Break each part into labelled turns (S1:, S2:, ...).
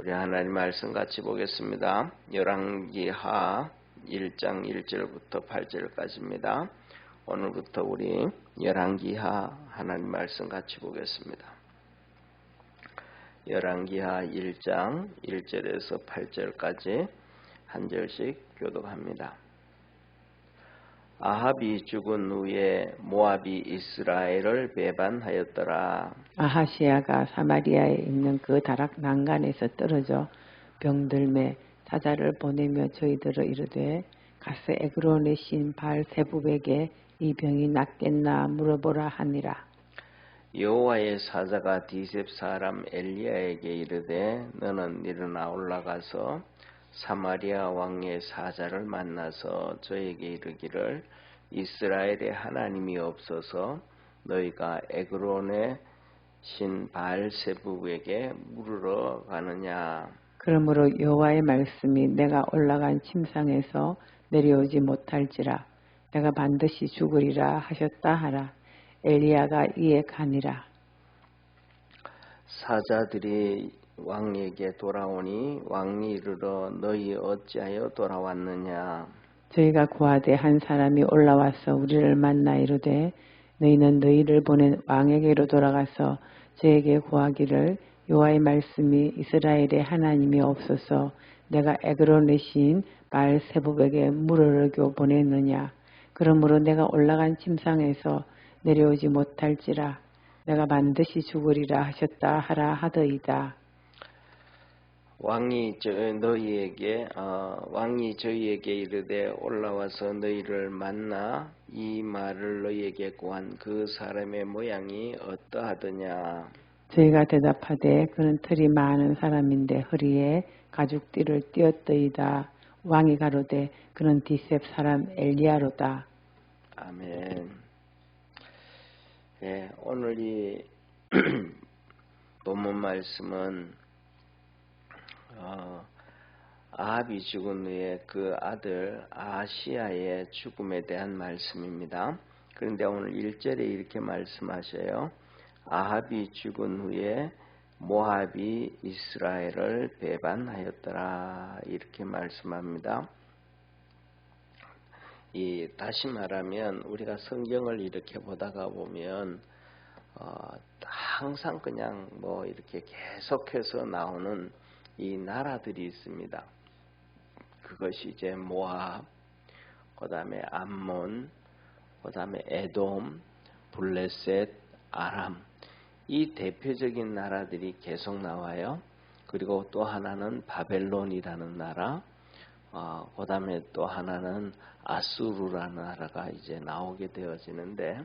S1: 우리 하나님 말씀 같이 보겠습니다. 열왕기하 1장 1절부터 8절까지입니다. 오늘부터 우리 열왕기하 하나님 말씀 같이 보겠습니다. 열왕기하 1장 1절에서 8절까지 한 절씩 교독합니다. 아합이 죽은 후에 모압이 이스라엘을 배반하였더라.
S2: 아하시야가 사마리아에 있는 그 다락 난간에서 떨어져 병들매 사자를 보내며 저희들을 이르되 가서 에그론의 신 바알세붑에게 이 병이 낫겠나 물어보라 하니라.
S1: 여호와의 사자가 디셉 사람 엘리야에게 이르되 너는 일어나 올라가서 사마리아 왕의 사자를 만나서 저에게 이르기를 이스라엘의 하나님이 없어서 너희가 에그론의 신 바알세붑에게 물으러 가느냐.
S2: 그러므로 여호와의 말씀이 내가 올라간 침상에서 내려오지 못할지라 내가 반드시 죽으리라 하셨다 하라. 엘리야가 이에 가니라.
S1: 사자들이 왕에게 돌아오니 왕이 이르러 너희 어찌하여 돌아왔느냐.
S2: 저희가 구하되 한 사람이 올라와서 우리를 만나 이르되 너희는 너희를 보낸 왕에게로 돌아가서 저에게 구하기를 여호와의 말씀이 이스라엘의 하나님이 없어서 내가 에그론의 신 바알세붑에게 물으려고 보냈느냐. 그러므로 내가 올라간 침상에서 내려오지 못할지라 내가 반드시 죽으리라 하셨다 하라 하더이다.
S1: 왕이 저희에게 이르되 올라와서 너희를 만나 이 말을 너희에게 구한 그 사람의 모양이 어떠하더냐.
S2: 저희가 대답하되 그는 털이 많은 사람인데 허리에 가죽띠를 띄었더이다. 왕이 가로되 그는 디셉 사람 엘리야로다.
S1: 아멘. 예, 오늘 이 본문 말씀은 아합이 죽은 후에 그 아들 아하시야의 죽음에 대한 말씀입니다. 그런데 오늘 1절에 이렇게 말씀하셔요. 아합이 죽은 후에 모압이 이스라엘을 배반하였더라. 이렇게 말씀합니다. 다시 말하면 우리가 성경을 이렇게 보다가 보면 항상 그냥 이렇게 계속해서 나오는 이 나라들이 있습니다. 그것이 이제 모압, 그 다음에 암몬, 그 다음에 에돔, 블레셋, 아람, 이 대표적인 나라들이 계속 나와요. 그리고 또 하나는 바벨론이라는 나라, 그 다음에 또 하나는 아수르라는 나라가 이제 나오게 되어지는데,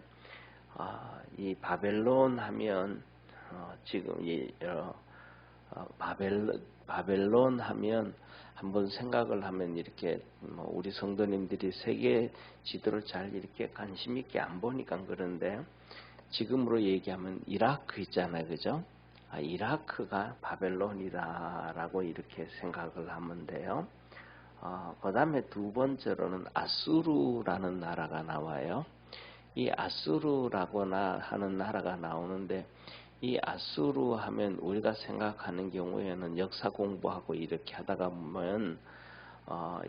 S1: 이 바벨론 하면 지금 바벨론 하면 한번 생각을 하면 이렇게 우리 성도님들이 세계 지도를 잘 이렇게 관심 있게 안 보니까 그런데 지금으로 얘기하면 이라크 있잖아요, 그죠? 이라크가 바벨론이다라고 이렇게 생각을 하면 돼요. 그 다음에 두 번째로는 아수르라는 나라가 나와요. 이 아수르라고 하는 나라가 나오는데 이 아수르 하면 우리가 생각하는 경우에는 역사 공부하고 이렇게 하다가 보면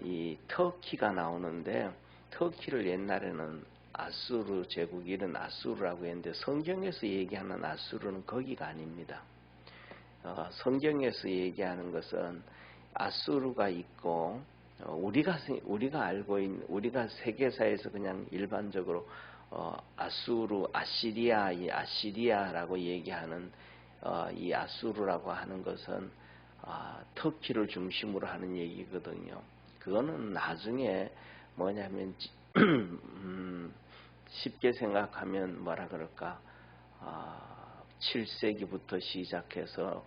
S1: 이 터키가 나오는데 터키를 옛날에는 아수르 제국 이런 아수르라고 했는데 성경에서 얘기하는 아수르는 거기가 아닙니다. 성경에서 얘기하는 것은 아수르가 있고 우리가 알고 있는 우리가 세계사에서 그냥 일반적으로 아수르, 아시리아라고 얘기하는 이 아수르라고 하는 것은 터키를 중심으로 하는 얘기거든요. 그거는 나중에 뭐냐면 쉽게 생각하면 뭐라 그럴까 7세기부터 시작해서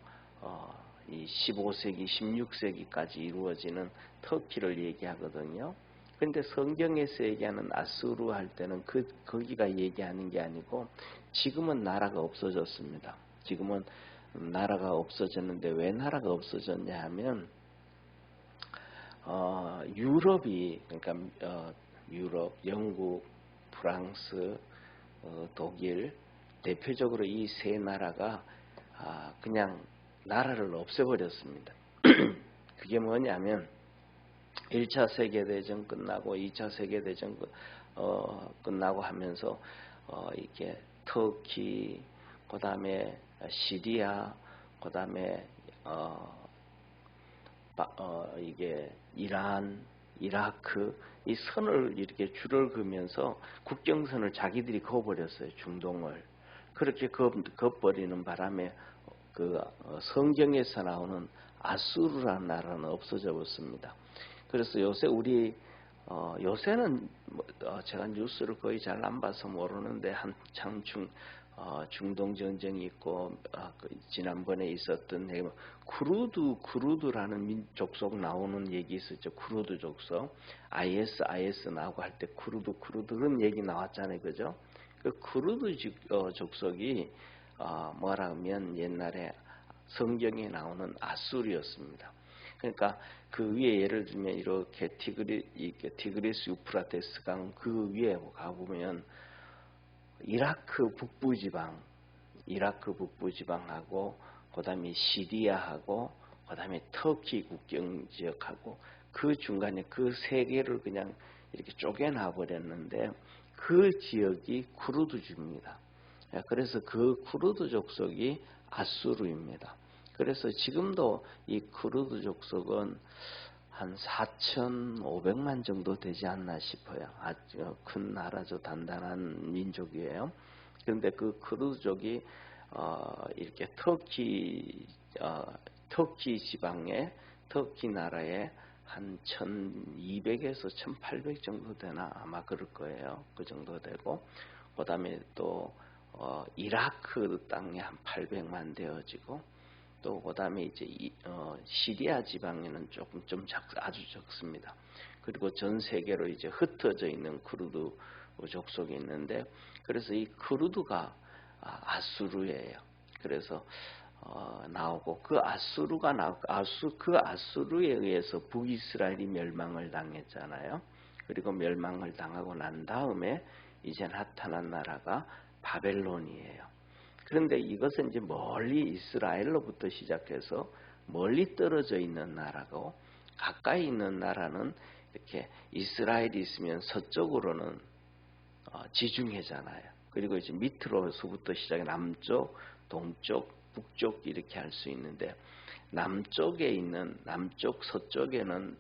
S1: 이 15세기, 16세기까지 이루어지는 터키를 얘기하거든요. 그런데 성경에서 얘기하는 아수르 할 때는 거기가 얘기하는 게 아니고 지금은 나라가 없어졌습니다. 지금은 나라가 없어졌는데 왜 나라가 없어졌냐 하면 유럽이 그러니까 유럽, 영국, 프랑스, 독일 대표적으로 이 세 나라가 그냥 나라를 없애버렸습니다. 그게 뭐냐면 1차 세계대전 끝나고 2차 세계대전 끝나고 하면서 이게 터키, 그다음에 시리아, 그다음에 이게 이란, 이라크 이 선을 이렇게 줄을 그으면서 국경선을 자기들이 그어버렸어요. 중동을. 그렇게 그어버리는 바람에 그 성경에서 나오는 아수르라는 나라는 없어져 버렸습니다. 그래서 요새 요새는 제가 뉴스를 거의 잘 안 봐서 모르는데 한창 중동 전쟁이 있고 지난번에 있었던 쿠르드라는 민족속 나오는 얘기 있었죠. 쿠르드 족속 IS 나오고 할 때 쿠르드 그런 얘기 나왔잖아요, 그죠? 그 쿠르드 족속이 뭐라 하면 옛날에 성경에 나오는 아수르였습니다. 그러니까 그 위에 예를 들면 이렇게 티그리스 유프라테스 강 그 위에 가보면 이라크 북부 지방하고 그다음에 시리아하고 그다음에 터키 국경 지역하고 그 중간에 그 세 개를 그냥 이렇게 쪼개놔 버렸는데 그 지역이 쿠르드주입니다. 그래서 그 쿠르드 족속이 아수르입니다. 그래서 지금도 이 쿠르드 족속은 한 4,500만 정도 되지 않나 싶어요. 아주 큰 나라죠. 단단한 민족이에요. 그런데 그 쿠르드족이 이렇게 터키 지방에 터키 나라에 한 1,200에서 1,800 정도 되나 아마 그럴 거예요. 그 정도 되고 그다음에 또 이라크 땅에 한 800만 되어지고 또 그다음에 이제 시리아 지방에는 아주 적습니다. 그리고 전 세계로 이제 흩어져 있는 쿠르드 족속이 있는데 그래서 이 쿠르드가 아수르예요. 그래서 나오고 그 아수르에 의해서 북이스라엘이 멸망을 당했잖아요. 그리고 멸망을 당하고 난 다음에 이제 나타난 나라가 바벨론이에요. 그런데 이것은 이제 멀리 이스라엘로부터 시작해서 멀리 떨어져 있는 나라고 가까이 있는 나라는 이렇게 이스라엘이 있으면 서쪽으로는 지중해잖아요. 그리고 이제 밑으로서부터 시작해 남쪽, 동쪽, 북쪽 이렇게 할 수 있는데 남쪽 서쪽에는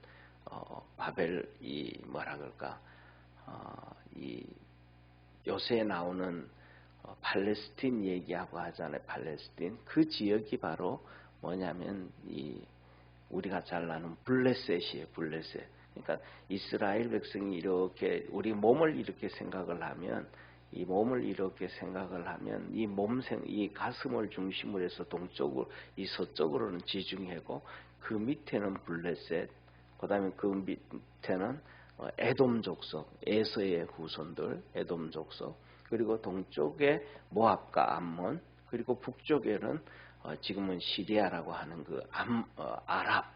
S1: 바벨 이 요새 나오는 팔레스틴 얘기하고 하잖아요. 팔레스틴 그 지역이 바로 뭐냐면 우리가 잘 아는 블레셋이에요. 블레셋. 그러니까 이스라엘 백성이 이렇게 우리 몸을 이렇게 생각을 하면 이 가슴을 중심으로 해서 동쪽으로 서쪽으로는 지중해고 그 밑에는 블레셋, 그다음에 그 밑에는 에돔 족속, 에서의 후손들 에돔 족속, 그리고 동쪽에 모압과 암몬, 그리고 북쪽에는 지금은 시리아라고 하는 그 아랍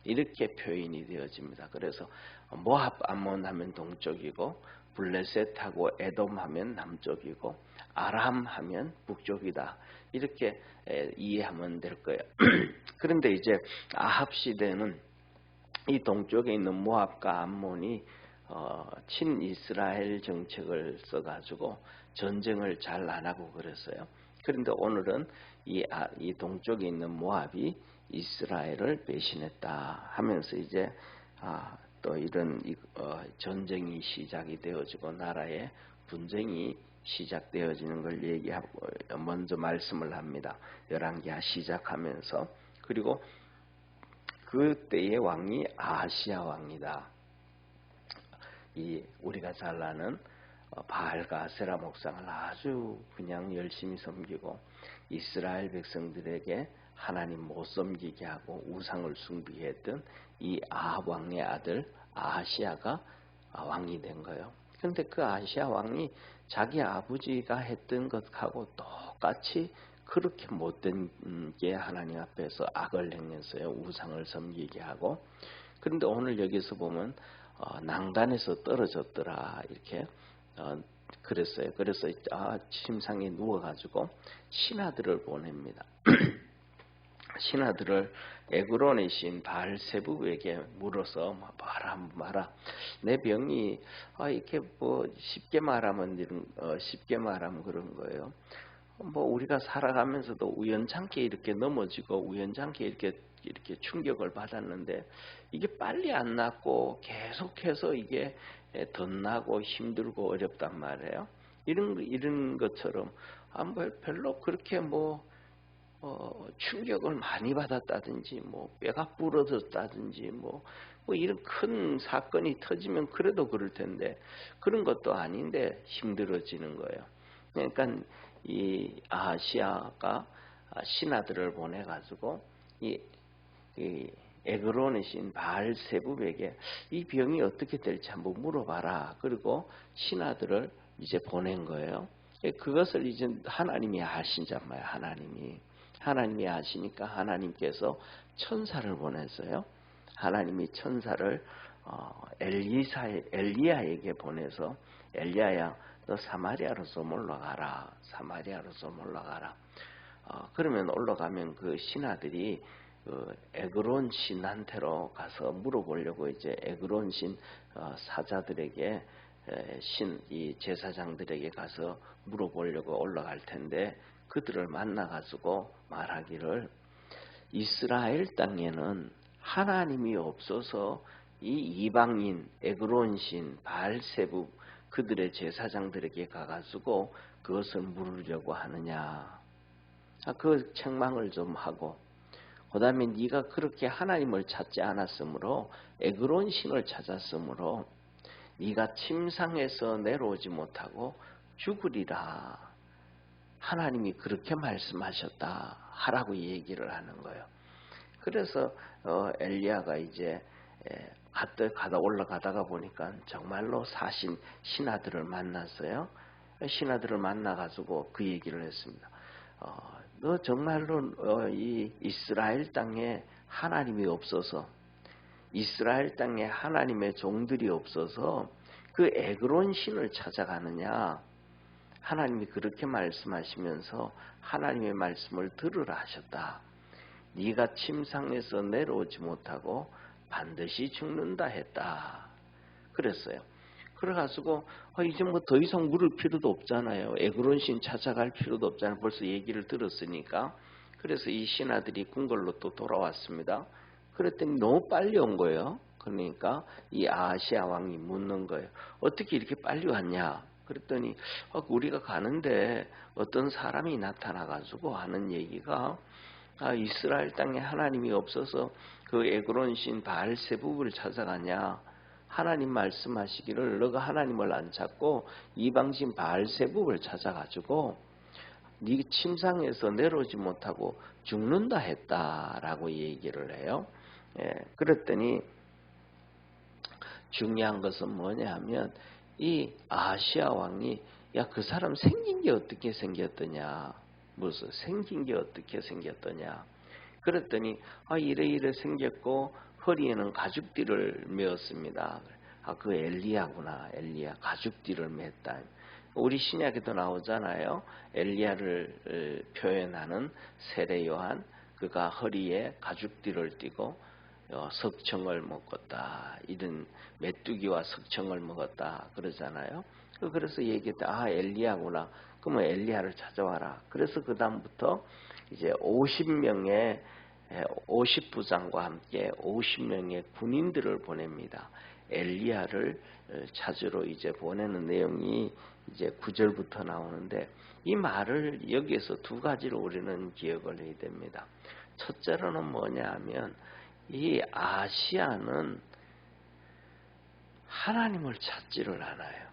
S1: 이렇게 표현이 되어집니다. 그래서 모압, 암몬 하면 동쪽이고 블레셋하고 에돔 하면 남쪽이고 아람 하면 북쪽이다. 이렇게 이해하면 될 거예요. 그런데 이제 아합 시대는 이 동쪽에 있는 모압과 암몬이 친이스라엘 정책을 써가지고 전쟁을 잘 안 하고 그랬어요. 그런데 오늘은 이 동쪽에 있는 모압이 이스라엘을 배신했다 하면서 이제 또 이런 전쟁이 시작이 되어지고 나라의 분쟁이 시작되어지는 걸 얘기하고 먼저 말씀을 합니다. 열왕기하 시작하면서 그리고 그때의 왕이 아하시야 왕이다. 우리가 잘 아는 바알과 아세라 목상을 아주 그냥 열심히 섬기고 이스라엘 백성들에게 하나님 못 섬기게 하고 우상을 숭배게 했던 이 아합 왕의 아들 아하시야가 왕이 된 거예요. 그런데 그 아하시야 왕이 자기 아버지가 했던 것하고 똑같이 그렇게 못된 게 하나님 앞에서 악을 행했어요. 우상을 섬기게 하고. 그런데 오늘 여기서 보면 난간에서 떨어졌더라 이렇게 그랬어요. 그래서 침상에 누워가지고 신하들을 보냅니다. 신하들을 에그론의 신 바알세부에게 물어서 마라. 내 병이 이렇게 뭐 쉽게 말하면 그런 거예요. 뭐 우리가 살아가면서도 우연찮게 이렇게 넘어지고 우연찮게 이렇게 충격을 받았는데 이게 빨리 안 낫고 계속해서 이게 덧나고 힘들고 어렵단 말이에요. 이런 것처럼 뭐 별로 그렇게 충격을 많이 받았다든지 뼈가 부러졌다든지 이런 큰 사건이 터지면 그래도 그럴 텐데 그런 것도 아닌데 힘들어지는 거예요. 그러니까 이 아하시아가 신하들을 보내 가지고 이 에그론의 신 바알세부에게 이 병이 어떻게 될지 한번 물어봐라. 그리고 신하들을 이제 보낸 거예요. 그것을 이제 하나님이 아신단 말이에요. 하나님이 아시니까 하나님께서 천사를 보냈어요. 하나님이 천사를 엘리야에게 보내서 엘리야야 너 사마리아로 좀 올라가라. 그러면 올라가면 그 신하들이 에그론 신한테로 가서 물어보려고 이제 에그론 신 사자들에게 이 제사장들에게 가서 물어보려고 올라갈 텐데 그들을 만나가지고 말하기를 이스라엘 땅에는 하나님이 없어서 이 이방인 에그론 신 바알세부 그들의 제사장들에게 가가지고 그것을 물으려고 하느냐. 그 책망을 좀 하고 그 다음에 네가 그렇게 하나님을 찾지 않았으므로 에그론 신을 찾았으므로 네가 침상에서 내려오지 못하고 죽으리라. 하나님이 그렇게 말씀하셨다 하라고 얘기를 하는 거예요. 그래서 엘리야가 이제 올라가다가 보니까 정말로 사신 신하들을 만났어요. 신하들을 만나가지고 그 얘기를 했습니다. 너 정말로 이 이스라엘 땅에 하나님이 없어서 이스라엘 땅에 하나님의 종들이 없어서 그 에그론 신을 찾아가느냐. 하나님이 그렇게 말씀하시면서 하나님의 말씀을 들으라 하셨다. 네가 침상에서 내려오지 못하고 반드시 죽는다 했다. 그랬어요. 그래가지고 이제 더 이상 물을 필요도 없잖아요. 에그론 신 찾아갈 필요도 없잖아요. 벌써 얘기를 들었으니까. 그래서 이 신하들이 궁궐로 또 돌아왔습니다. 그랬더니 너무 빨리 온 거예요. 그러니까 이 아하시아 왕이 묻는 거예요. 어떻게 이렇게 빨리 왔냐? 그랬더니 우리가 가는데 어떤 사람이 나타나가지고 하는 얘기가 이스라엘 땅에 하나님이 없어서 그 에그론 신 바알세부를 찾아가냐? 하나님 말씀하시기를 너가 하나님을 안 찾고 이방신 바알세부를 찾아가지고 네 침상에서 내려오지 못하고 죽는다 했다라고 얘기를 해요. 그랬더니 중요한 것은 뭐냐 하면 이 아하시아 왕이 그 사람 생긴 게 어떻게 생겼더냐. 무슨 생긴 게 어떻게 생겼더냐. 그랬더니 이래 생겼고 허리에는 가죽띠를 메었습니다. 그 엘리야구나. 엘리야 가죽띠를 맸다. 우리 신약에도 나오잖아요. 엘리야를 표현하는 세례 요한 그가 허리에 가죽띠를 띠고 석청을 먹었다. 이런 메뚜기와 석청을 먹었다. 그러잖아요. 그래서 얘기했다. 엘리야구나. 그러면 엘리야를 찾아와라. 그래서 그 다음부터 이제 50부장과 함께 50명의 군인들을 보냅니다. 엘리야를 찾으러 이제 보내는 내용이 이제 9절부터 나오는데 이 말을 여기에서 두 가지로 우리는 기억을 해야 됩니다. 첫째로는 뭐냐 하면 이 아시아는 하나님을 찾지를 않아요.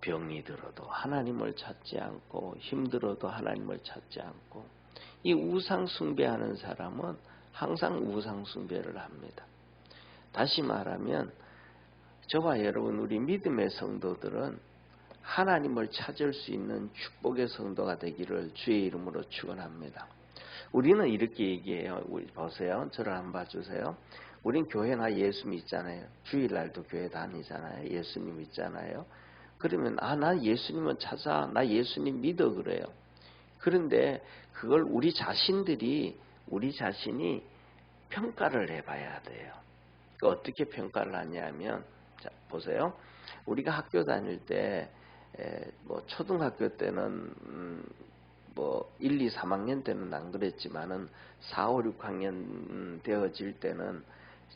S1: 병이 들어도 하나님을 찾지 않고 힘들어도 하나님을 찾지 않고 이 우상 숭배하는 사람은 항상 우상 숭배를 합니다. 다시 말하면 저와 여러분 우리 믿음의 성도들은 하나님을 찾을 수 있는 축복의 성도가 되기를 주의 이름으로 축원합니다. 우리는 이렇게 얘기해요. 보세요. 저를 한번 봐주세요. 우린 교회나 예수 믿잖아요. 주일날도 교회 다니잖아요. 예수님 믿잖아요. 그러면 나 예수님은 찾아. 나 예수님 믿어 그래요. 그런데 그걸 우리 자신들이 우리 자신이 평가를 해봐야 돼요. 어떻게 평가를 하냐면, 자, 보세요. 우리가 학교 다닐 때, 뭐 초등학교 때는 뭐 1, 2, 3학년 때는 안 그랬지만은 4, 5, 6학년 되어질 때는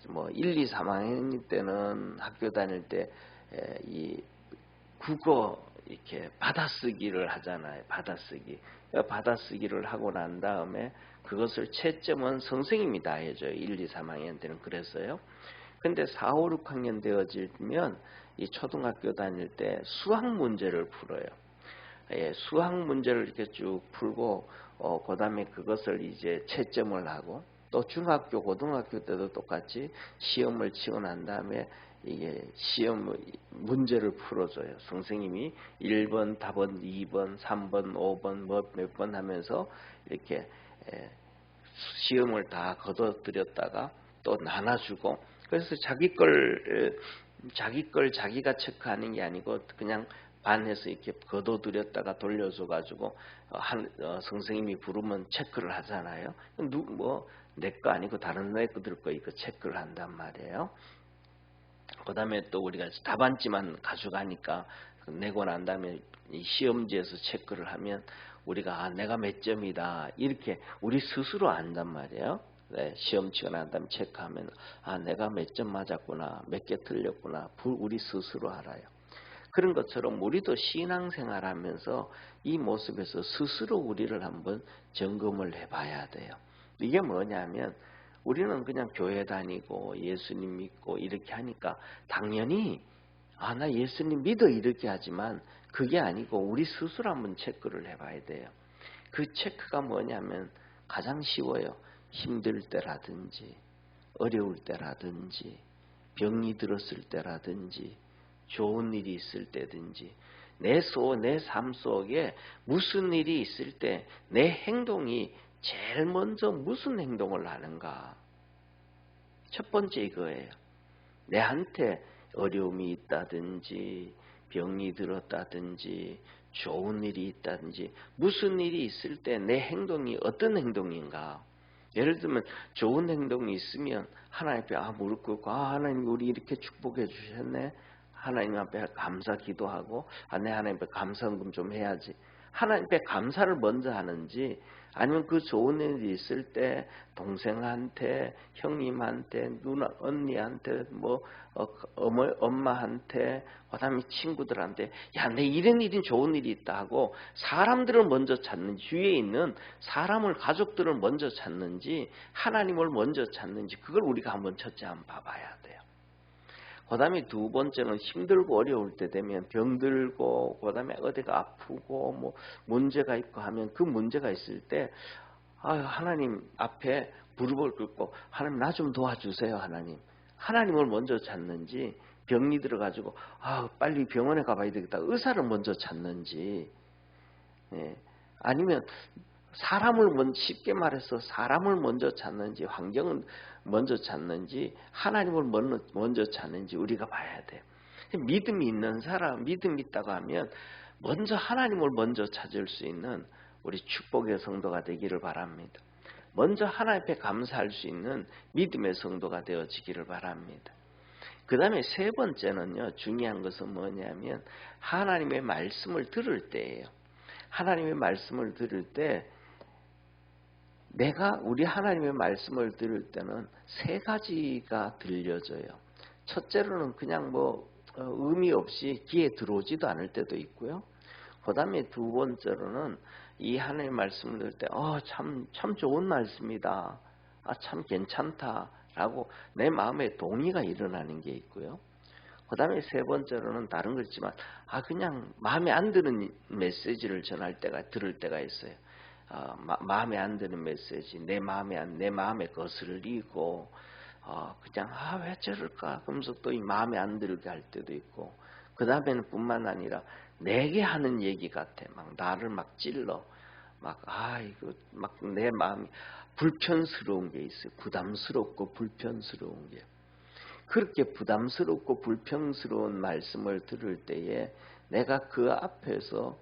S1: 뭐 1, 2, 3학년 때는 학교 다닐 때 이 국어 이렇게 받아쓰기를 하잖아요. 받아쓰기를 하고 난 다음에 그것을 채점은 선생님이 다 해줘요. 1, 2, 3학년 때는 그랬어요. 근데 4, 5, 6학년 되어지면 이 초등학교 다닐 때 수학 문제를 풀어요. 수학 문제를 이렇게 쭉 풀고 그 다음에 그것을 이제 채점을 하고, 또 중학교, 고등학교 때도 똑같이 시험을 치고 난 다음에 이게 시험 문제를 풀어줘요. 선생님이 1번 답은 2번, 3번, 5번 몇 번 하면서 이렇게 시험을 다 거둬들였다가 또 나눠주고, 그래서 자기 걸 자기가 체크하는 게 아니고 그냥 반에서 이렇게 거둬들였다가 돌려줘 가지고 선생님이 부르면 체크를 하잖아요. 내 거 아니고 다른 애들 거 이거 체크를 한단 말이에요. 그 다음에 또 우리가 답안지만 가져가니까 내고 난 다음에 이 시험지에서 체크를 하면 우리가 내가 몇 점이다 이렇게 우리 스스로 안단 말이에요. 네, 시험 치고 난 다음에 체크하면 내가 몇 점 맞았구나, 몇 개 틀렸구나, 우리 스스로 알아요. 그런 것처럼 우리도 신앙생활하면서 이 모습에서 스스로 우리를 한번 점검을 해봐야 돼요. 이게 뭐냐면 우리는 그냥 교회 다니고 예수님 믿고 이렇게 하니까 당연히 나 예수님 믿어 이렇게 하지만 그게 아니고 우리 스스로 한번 체크를 해봐야 돼요. 그 체크가 뭐냐면 가장 쉬워요. 힘들 때라든지 어려울 때라든지 병이 들었을 때라든지 좋은 일이 있을 때든지 내 삶 속에 무슨 일이 있을 때 내 행동이 제일 먼저 무슨 행동을 하는가. 첫 번째 이거예요. 내한테 어려움이 있다든지 병이 들었다든지 좋은 일이 있다든지 무슨 일이 있을 때 내 행동이 어떤 행동인가. 예를 들면 좋은 행동이 있으면 하나님 앞에 무릎 꿇고 하나님 우리 이렇게 축복해 주셨네. 하나님 앞에 감사 기도하고 내 하나님 앞에 감사금 좀 해야지. 하나님 앞에 감사를 먼저 하는지 아니면 그 좋은 일이 있을 때 동생한테, 형님한테, 누나, 언니한테, 엄마한테, 그다음에 친구들한테 내 이런 좋은 일이 있다 하고 사람들을 먼저 찾는지, 주위에 있는 사람을, 가족들을 먼저 찾는지 하나님을 먼저 찾는지 그걸 우리가 한번 첫째 한번 봐봐야 돼요. 그 다음에 두 번째는 힘들고 어려울 때 되면 병들고 그 다음에 어디가 아프고 문제가 있고 하면 그 문제가 있을 때 하나님 앞에 무릎을 꿇고 하나님 나 좀 도와주세요. 하나님을 먼저 찾는지 병이 들어가지고 빨리 병원에 가봐야 되겠다 의사를 먼저 찾는지 아니면 쉽게 말해서 사람을 먼저 찾는지 환경을 먼저 찾는지 하나님을 먼저 찾는지 우리가 봐야 돼요. 믿음이 있는 사람, 믿음이 있다고 하면 먼저 하나님을 먼저 찾을 수 있는 우리 축복의 성도가 되기를 바랍니다. 먼저 하나님 앞에 감사할 수 있는 믿음의 성도가 되어지기를 바랍니다. 그 다음에 세 번째는요, 중요한 것은 뭐냐면 하나님의 말씀을 들을 때예요. 하나님의 말씀을 들을 때 우리 하나님의 말씀을 들을 때는 세 가지가 들려져요. 첫째로는 그냥 의미 없이 귀에 들어오지도 않을 때도 있고요. 그 다음에 두 번째로는 이 하나님의 말씀을 들을 때 참 좋은 말씀이다. 참 괜찮다라고 내 마음에 동의가 일어나는 게 있고요. 그 다음에 세 번째로는 다른 거지만 그냥 마음에 안 드는 메시지를 들을 때가 있어요. 마음에 안 드는 메시지, 내 마음에 거슬리고 그냥 왜 저럴까 그러면서 또 이 마음에 안 들게 할 때도 있고, 그 다음에는 뿐만 아니라 내게 하는 얘기 같아. 나를 찔러 내 마음이 불편스러운 게 있어요. 부담스럽고 불편스러운 게. 그렇게 부담스럽고 불편스러운 말씀을 들을 때에 내가 그 앞에서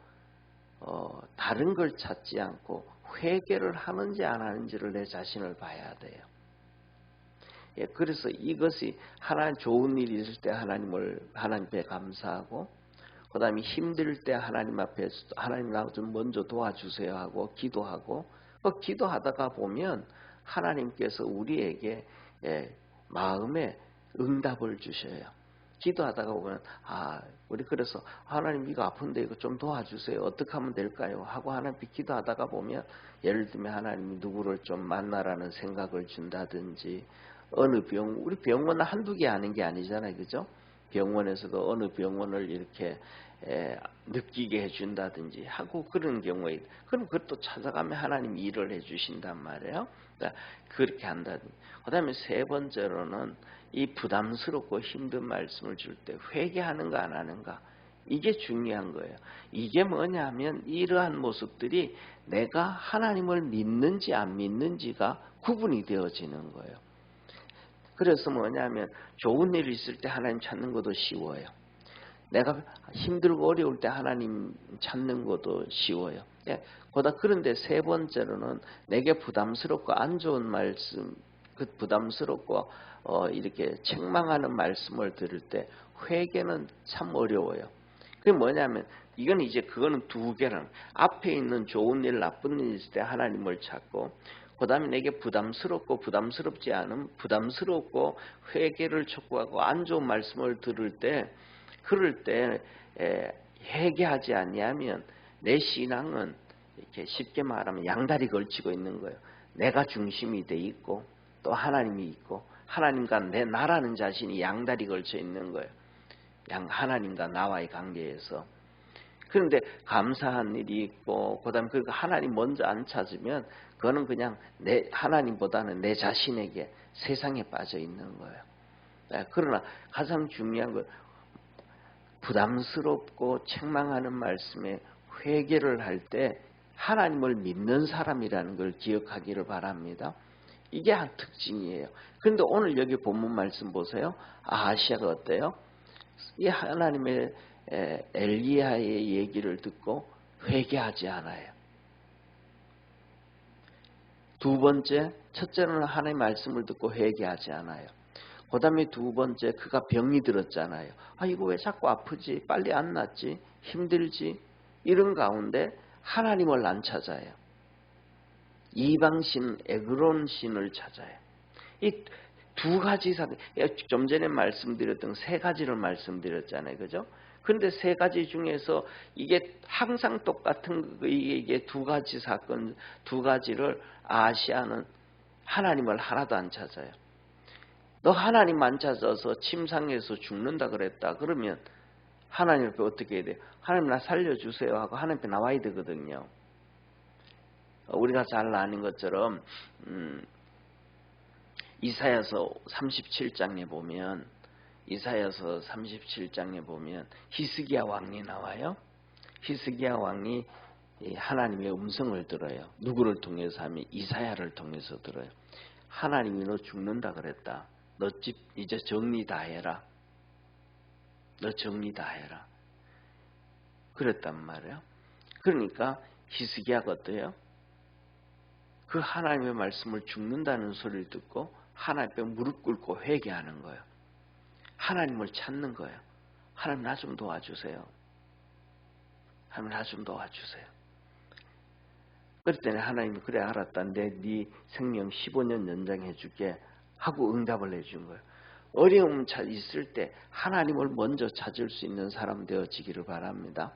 S1: 다른 걸 찾지 않고 회개를 하는지 안 하는지를 내 자신을 봐야 돼요. 예, 그래서 이것이 하나님 좋은 일이 있을 때 하나님께 감사하고, 그 다음에 힘들 때 하나님 앞에 하나님 나 좀 먼저 도와주세요 하고 기도하고, 기도하다가 보면 하나님께서 우리에게 마음에 응답을 주셔요. 기도하다가 보면 우리 그래서 하나님 이거 아픈데 이거 좀 도와주세요. 어떻게 하면 될까요? 하고 하나님께 기도하다가 보면 예를 들면 하나님이 누구를 좀 만나라는 생각을 준다든지, 우리 병원 한두 개 아는 게 아니잖아요. 그죠? 병원에서도 어느 병원을 이렇게 느끼게 해준다든지 하고 그런 경우에 그럼 그것도 찾아가면 하나님이 일을 해주신단 말이에요. 그러니까 그렇게 한다든지. 그 다음에 세 번째로는 이 부담스럽고 힘든 말씀을 줄 때 회개하는가 안 하는가, 이게 중요한 거예요. 이게 뭐냐면 이러한 모습들이 내가 하나님을 믿는지 안 믿는지가 구분이 되어지는 거예요. 그래서 뭐냐면 좋은 일이 있을 때 하나님 찾는 것도 쉬워요. 내가 힘들고 어려울 때 하나님 찾는 것도 쉬워요. 그런데 세 번째로는 내게 부담스럽고 안 좋은 말씀, 부담스럽고 이렇게 책망하는 말씀을 들을 때 회개는 참 어려워요. 그게 뭐냐면 그거는 두 개랑 앞에 있는 좋은 일, 나쁜 일 있을 때 하나님을 찾고, 그 다음에 내게 부담스럽고 부담스럽지 않은, 부담스럽고 회개를 촉구하고 안 좋은 말씀을 들을 때, 그럴 때 회개하지 아니하면 내 신앙은 이렇게 쉽게 말하면 양다리 걸치고 있는 거예요. 내가 중심이 돼 있고 또 하나님이 있고, 하나님과 나라는 자신이 양다리 걸쳐 있는 거예요. 하나님과 나와의 관계에서. 그런데 감사한 일이 있고, 그다음 그 하나님 먼저 안 찾으면 그거는 그냥 하나님보다는 내 자신에게, 세상에 빠져 있는 거예요. 그러나 가장 중요한 건 부담스럽고 책망하는 말씀에 회개를 할 때 하나님을 믿는 사람이라는 걸 기억하기를 바랍니다. 이게 한 특징이에요. 그런데 오늘 여기 본문 말씀 보세요. 아하시아가 어때요? 이 하나님의 엘리야의 얘기를 듣고 회개하지 않아요. 두 번째, 첫째는 하나님의 말씀을 듣고 회개하지 않아요. 그 다음에 두 번째, 그가 병이 들었잖아요. 이거 왜 자꾸 아프지? 빨리 안 낫지? 힘들지? 이런 가운데 하나님을 안 찾아요. 이방신, 에그론 신을 찾아요. 이 두 가지 사건, 좀 전에 말씀드렸던 세 가지를 말씀드렸잖아요. 그죠? 그런데 세 가지 중에서 이게 항상 똑같은 이게 두 가지 사건, 두 가지를 아시아는 하나님을 하나도 안 찾아요. 너 하나님 안 찾아서 침상에서 죽는다 그랬다. 그러면 하나님 앞에 어떻게 해야 돼요? 하나님 나 살려주세요 하고 하나님 앞에 나와야 되거든요. 우리가 잘 아는 것처럼 이사야서 37장에 보면 히스기야 왕이 나와요. 히스기야 왕이 하나님의 음성을 들어요. 누구를 통해서 하면 이사야를 통해서 들어요. 하나님이 너 죽는다 그랬다. 너 집 이제 정리 다 해라. 너 정리 다 해라. 그랬단 말이에요. 그러니까 히스기야가 어때요? 그 하나님의 말씀을 죽는다는 소리를 듣고 하나님 앞에 무릎 꿇고 회개하는 거예요. 하나님을 찾는 거예요. 하나님 나 좀 도와주세요. 하나님 나 좀 도와주세요. 그랬더니 하나님이 그래 알았다. 네 생명 15년 연장해 줄게 하고 응답을 해준 거예요. 어려움 있을 때 하나님을 먼저 찾을 수 있는 사람 되어지기를 바랍니다.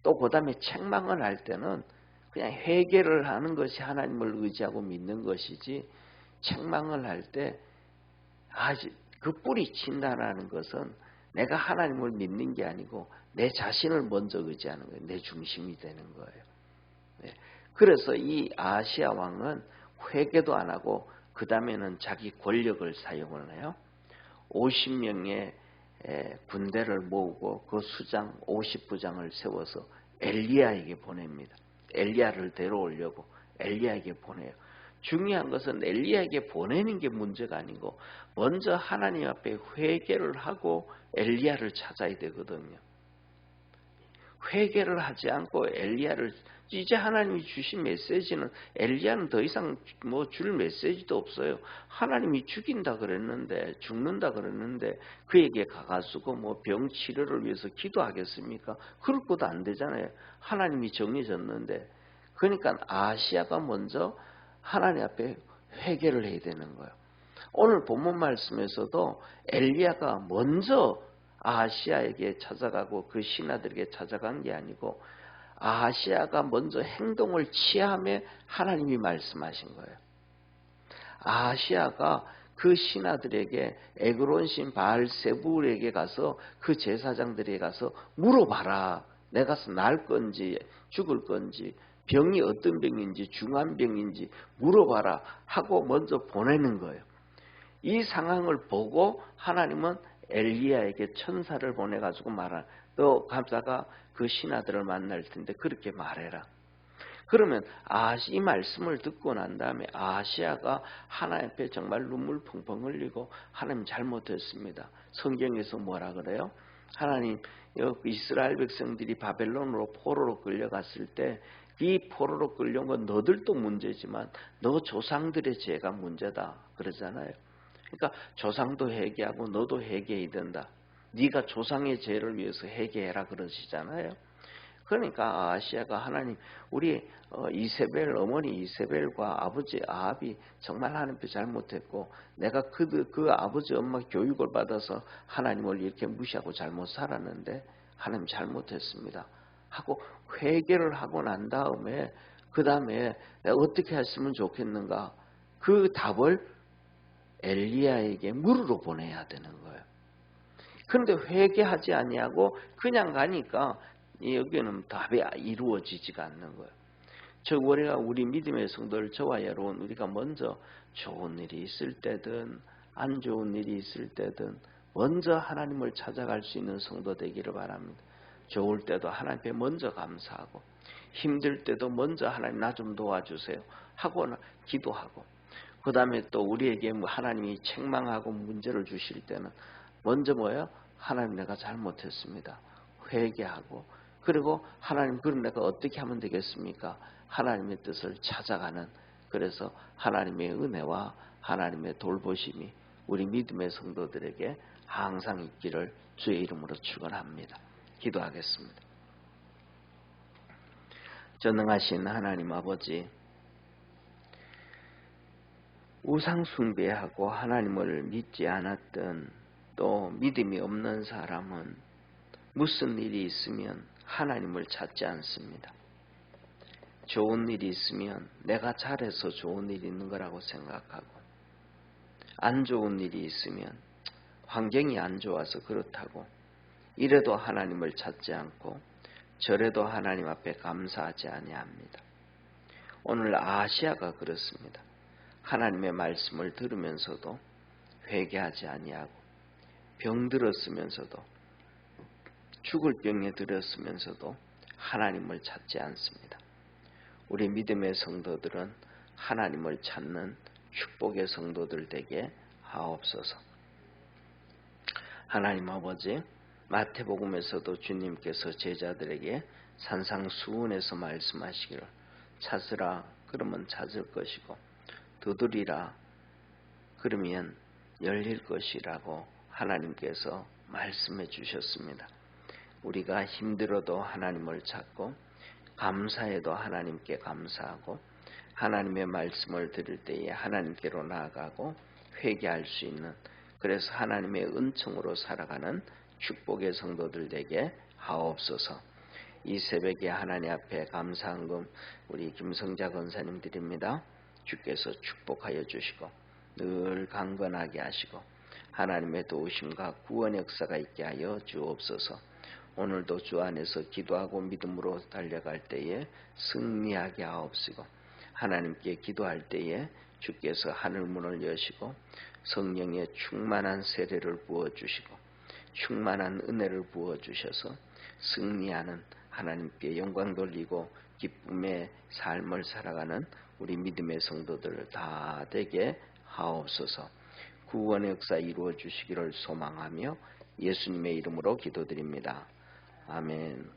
S1: 또 그 다음에 책망을 할 때는 그냥 회개를 하는 것이 하나님을 의지하고 믿는 것이지, 책망을 할 때 그 뿌리친다라는 것은 내가 하나님을 믿는 게 아니고 내 자신을 먼저 의지하는 거예요. 내 중심이 되는 거예요. 그래서 이 아하시야 왕은 회개도 안 하고 그 다음에는 자기 권력을 사용을 해요. 50명의 군대를 모으고 그 수장 50부장을 세워서 엘리야에게 보냅니다. 엘리야를 데려오려고 엘리야에게 보내요. 중요한 것은 엘리야에게 보내는 게 문제가 아니고 먼저 하나님 앞에 회개를 하고 엘리야를 찾아야 되거든요. 회개를 하지 않고 엘리야를 이제 하나님이 주신 메시지는 엘리야는 더 이상 뭐 줄 메시지도 없어요. 하나님이 죽인다 그랬는데 죽는다 그랬는데 그에게 가가지고 뭐 병 치료를 위해서 기도하겠습니까? 그럴 것도 안 되잖아요. 하나님이 정해졌는데. 그러니까 아시아가 먼저 하나님 앞에 회개를 해야 되는 거예요. 오늘 본문 말씀에서도 엘리야가 먼저 아하시아에게 찾아가고 그 신하들에게 찾아간 게 아니고 아하시아가 먼저 행동을 취함에 하나님이 말씀하신 거예요. 아하시아가 그 신하들에게 에그론 신 바알세불에게 가서 그 제사장들에게 가서 물어봐라. 내가 날 건지 죽을 건지 병이 어떤 병인지 중한 병인지 물어봐라 하고 먼저 보내는 거예요. 이 상황을 보고 하나님은 엘리야에게 천사를 보내가지고 말하 너 가다가 그 신하들을 만날 텐데 그렇게 말해라. 그러면 이 말씀을 듣고 난 다음에 아하시아가 하나님 앞에 정말 눈물 펑펑 흘리고 하나님 잘못했습니다. 성경에서 뭐라 그래요? 하나님 이스라엘 백성들이 바벨론으로 포로로 끌려갔을 때 이 포로로 끌려온 건 너들도 문제지만 너 조상들의 죄가 문제다 그러잖아요. 그러니까 조상도 회개하고 너도 회개해야 된다. 네가 조상의 죄를 위해서 회개해라 그러시잖아요. 그러니까 아하시아가 하나님 우리 이세벨 어머니 이세벨과 아버지 아합이 정말 하나님 앞에 잘못했고 내가 그 아버지 엄마 교육을 받아서 하나님을 이렇게 무시하고 잘못 살았는데 하나님 잘못했습니다 하고 회개를 하고 난 다음에 그 다음에 내가 어떻게 했으면 좋겠는가 그 답을 엘리야에게 물으러 보내야 되는 거예요. 그런데 회개하지 아니하고 그냥 가니까 여기는 답이 이루어지지가 않는 거예요. 우리가 우리 믿음의 성도들 저와 여러분 우리가 먼저 좋은 일이 있을 때든 안 좋은 일이 있을 때든 먼저 하나님을 찾아갈 수 있는 성도 되기를 바랍니다. 좋을 때도 하나님께 먼저 감사하고 힘들 때도 먼저 하나님 나 좀 도와주세요 하고 기도하고 그 다음에 또 우리에게 하나님이 책망하고 문제를 주실 때는 먼저 뭐예요? 하나님 내가 잘못했습니다. 회개하고 그리고 하나님 그럼 내가 어떻게 하면 되겠습니까? 하나님의 뜻을 찾아가는 그래서 하나님의 은혜와 하나님의 돌보심이 우리 믿음의 성도들에게 항상 있기를 주의 이름으로 축원합니다. 기도하겠습니다. 전능하신 하나님 아버지 우상 숭배하고 하나님을 믿지 않았던 또 믿음이 없는 사람은 무슨 일이 있으면 하나님을 찾지 않습니다. 좋은 일이 있으면 내가 잘해서 좋은 일이 있는 거라고 생각하고 안 좋은 일이 있으면 환경이 안 좋아서 그렇다고 이래도 하나님을 찾지 않고 저래도 하나님 앞에 감사하지 아니합니다. 오늘 아하시아가 그렇습니다. 하나님의 말씀을 들으면서도 회개하지 아니하고 병들었으면서도 죽을 병에 들었으면서도 하나님을 찾지 않습니다. 우리 믿음의 성도들은 하나님을 찾는 축복의 성도들 되게 하옵소서. 하나님 아버지 마태복음에서도 주님께서 제자들에게 산상수훈에서 말씀하시기를 찾으라 그러면 찾을 것이고 두드리라 그러면 열릴 것이라고 하나님께서 말씀해 주셨습니다. 우리가 힘들어도 하나님을 찾고 감사해도 하나님께 감사하고 하나님의 말씀을 들을 때에 하나님께로 나아가고 회개할 수 있는 그래서 하나님의 은총으로 살아가는 축복의 성도들 되게 하옵소서. 이 새벽에 하나님 앞에 감사한금 우리 김성자 권사님 드립니다. 주께서 축복하여 주시고 늘 강건하게 하시고 하나님의 도우심과 구원 역사가 있게 하여 주옵소서. 오늘도 주 안에서 기도하고 믿음으로 달려갈 때에 승리하게 하옵시고 하나님께 기도할 때에 주께서 하늘문을 여시고 성령의 충만한 세례를 부어주시고 충만한 은혜를 부어주셔서 승리하는 하나님께 영광 돌리고 기쁨의 삶을 살아가는 우리 믿음의 성도들 다 되게 하옵소서. 구원의 역사 이루어 주시기를 소망하며 예수님의 이름으로 기도드립니다. 아멘.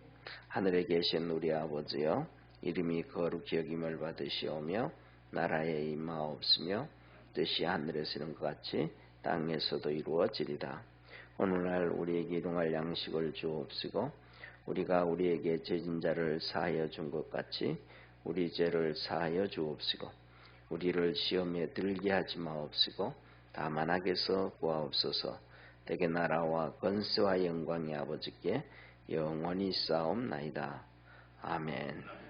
S1: 하늘에 계신 우리 아버지여 이름이 거룩히 여김을 받으시오며 나라에 임하옵으며 뜻이 하늘에서 이룬 것 같이 땅에서도 이루어지리라. 오늘날 우리에게 일용할 양식을 주옵시고 우리가 우리에게 죄진 자를 사하여 준 것 같이 우리 죄를 사하여 주옵시고 우리를 시험에 들게 하지 마옵시고 다만 악에서 구하옵소서. 대개 나라와 권세와 영광이 아버지께 영원히 쌓옵나이다. 아멘.